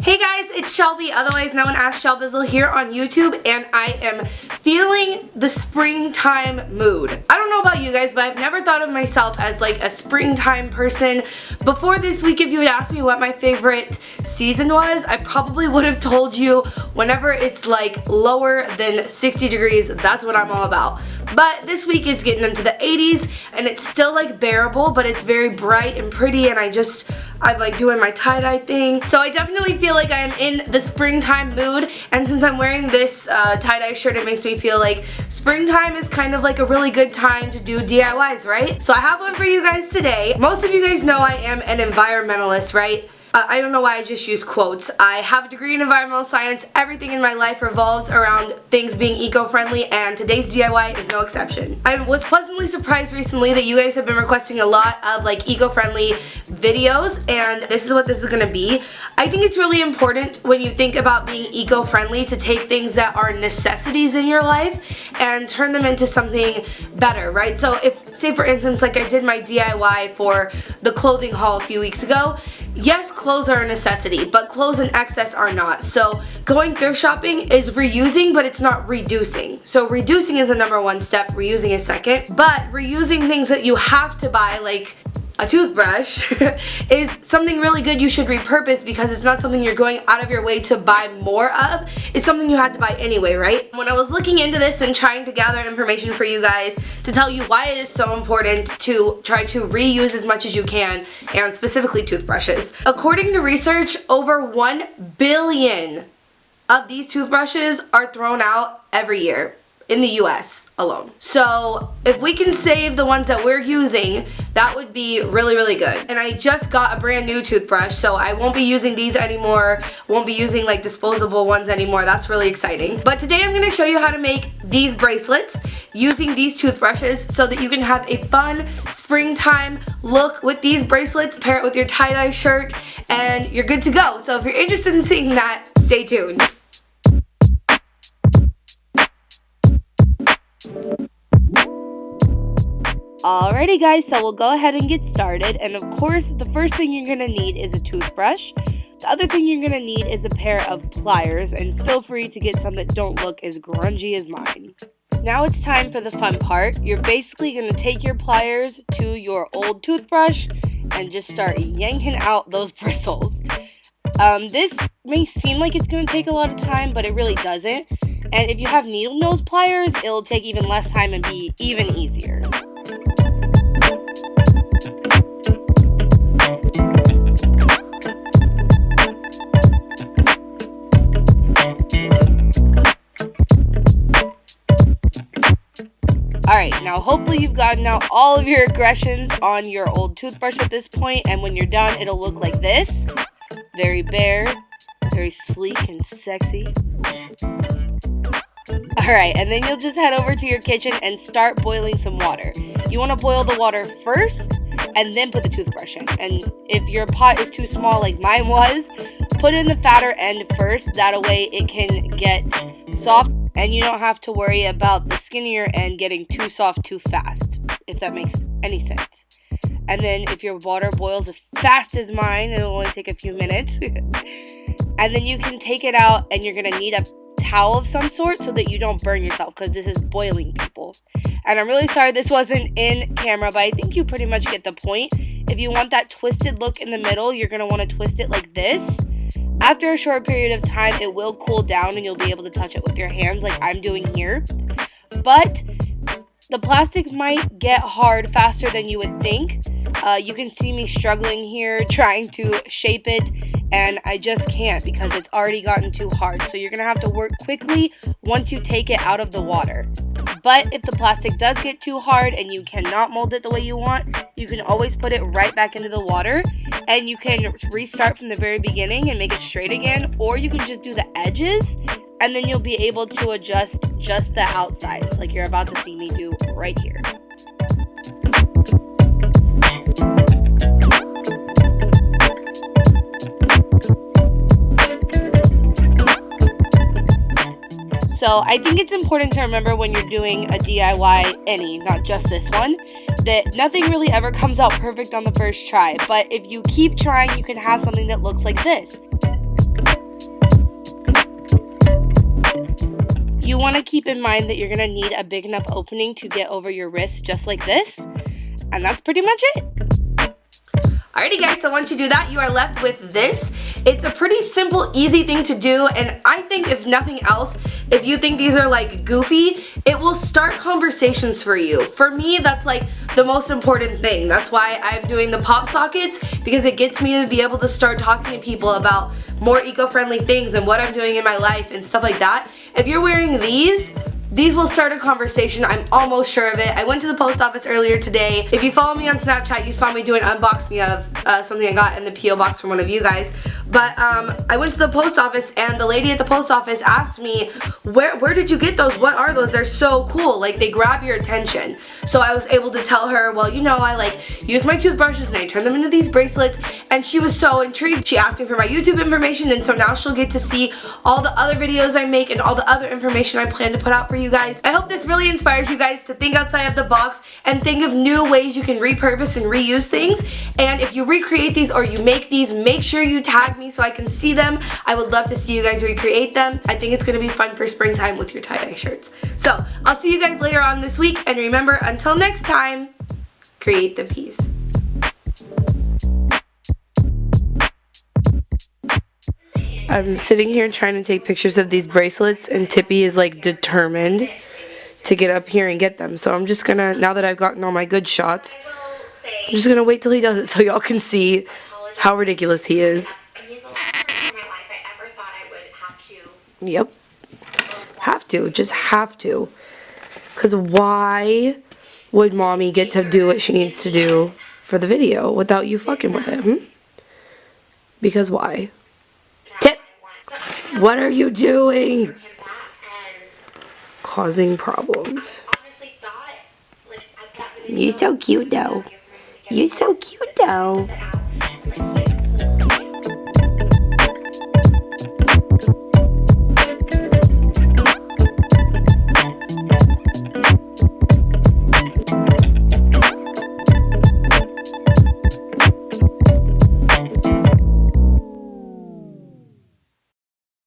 Hey guys, it's Shelbi, otherwise known as Shelbizleee here on YouTube, and I am feeling the springtime mood. I don't know about you guys, but I've never thought of myself as like a springtime person. Before this week, if you had asked me what my favorite season was, I probably would have told you whenever it's like lower than 60 degrees, that's what I'm all about. But this week it's getting into the 80s and it's still like bearable, but it's very bright and pretty, and I'm like doing my tie-dye thing. So I definitely feel like I am in the springtime mood, and since I'm wearing this tie-dye shirt, it makes me feel like springtime is kind of like a really good time to do DIYs, right? So I have one for you guys today. Most of you guys know I am an environmentalist, right? I don't know why I just use quotes. I have a degree in environmental science. Everything in my life revolves around things being eco-friendly, and today's DIY is no exception. I was pleasantly surprised recently that you guys have been requesting a lot of like eco-friendly videos, and this is what this is gonna be. I think it's really important when you think about being eco-friendly to take things that are necessities in your life and turn them into something better, right? So if, say for instance, like I did my DIY for the clothing haul a few weeks ago, yes, clothes are a necessity, but clothes in excess are not. So going thrift shopping is reusing, but it's not reducing. So reducing is the number one step, reusing is second. But reusing things that you have to buy, like a toothbrush, is something really good you should repurpose, because it's not something you're going out of your way to buy more of. It's something you had to buy anyway, right? When I was looking into this and trying to gather information for you guys to tell you why it is so important to try to reuse as much as you can, and specifically toothbrushes. According to research, over 1 billion of these toothbrushes are thrown out every year in the US alone. So if we can save the ones that we're using, that would be really, really good. And I just got a brand new toothbrush, so I won't be using these anymore, won't be using like disposable ones anymore. That's really exciting. But today I'm gonna show you how to make these bracelets using these toothbrushes so that you can have a fun springtime look with these bracelets, pair it with your tie-dye shirt, and you're good to go. So if you're interested in seeing that, stay tuned. Alrighty guys, so we'll go ahead and get started, and of course the first thing you're going to need is a toothbrush. The other thing you're going to need is a pair of pliers, and feel free to get some that don't look as grungy as mine. Now it's time for the fun part. You're basically going to take your pliers to your old toothbrush and just start yanking out those bristles. This may seem like it's going to take a lot of time, but it really doesn't. And if you have needle nose pliers, it'll take even less time and be even easier. Alright, now hopefully you've gotten out all of your aggressions on your old toothbrush at this point, and when you're done, it'll look like this. Very bare, very sleek and sexy. Alright, and then you'll just head over to your kitchen and start boiling some water. You want to boil the water first and then put the toothbrush in. And if your pot is too small like mine was, put in the fatter end first. That way it can get soft and you don't have to worry about the skinnier end getting too soft too fast, if that makes any sense. And then if your water boils as fast as mine, it'll only take a few minutes. And then you can take it out, and you're going to need a towel of some sort so that you don't burn yourself, because this is boiling, people. And I'm really sorry this wasn't in camera, but I think you pretty much get the point. If you want that twisted look in the middle, you're going to want to twist it like this. After a short period of time, it will cool down and you'll be able to touch it with your hands like I'm doing here. But the plastic might get hard faster than you would think. You can see me struggling here trying to shape it, and I just can't because it's already gotten too hard. So you're going to have to work quickly once you take it out of the water. But if the plastic does get too hard and you cannot mold it the way you want, you can always put it right back into the water, and you can restart from the very beginning and make it straight again, or you can just do the edges, and then you'll be able to adjust just the outsides like you're about to see me do right here. So I think it's important to remember when you're doing a DIY, not just this one, that nothing really ever comes out perfect on the first try. But if you keep trying, you can have something that looks like this. you want to keep in mind that you're going to need a big enough opening to get over your wrist just like this. And that's pretty much it. Alrighty guys, so once you do that, you are left with this. It's a pretty simple, easy thing to do, and I think if nothing else, if you think these are like goofy, it will start conversations for you. For me, that's like the most important thing. That's why I'm doing the pop sockets, because it gets me to be able to start talking to people about more eco-friendly things and what I'm doing in my life and stuff like that. If you're wearing these will start a conversation, I'm almost sure of it. I went to the post office earlier today. If you follow me on Snapchat, you saw me do an unboxing of something I got in the P.O. box from one of you guys. But I went to the post office and the lady at the post office asked me, where did you get those? What are those? They're so cool. Like, they grab your attention. So I was able to tell her, well, you know, I like use my toothbrushes and I turn them into these bracelets. And she was so intrigued. She asked me for my YouTube information, and so now she'll get to see all the other videos I make and all the other information I plan to put out for you guys. I hope this really inspires you guys to think outside of the box and think of new ways you can repurpose and reuse things. And if you recreate these or you make these, make sure you tag me so I can see them. I would love to see you guys recreate them. I think it's going to be fun for springtime with your tie-dye shirts. So I'll see you guys later on this week, and remember, until next time, create the peace. I'm sitting here trying to take pictures of these bracelets, and Tippy is like determined to get up here and get them. So I'm just gonna, now that I've gotten all my good shots, I'm just gonna wait till he does it so y'all can see how ridiculous he is. Yep. Have to. Just have to. Because why would mommy get to do what she needs to do for the video without you fucking with it? Because why? Tip! What are you doing? Causing problems. You're so cute though. You're so cute though.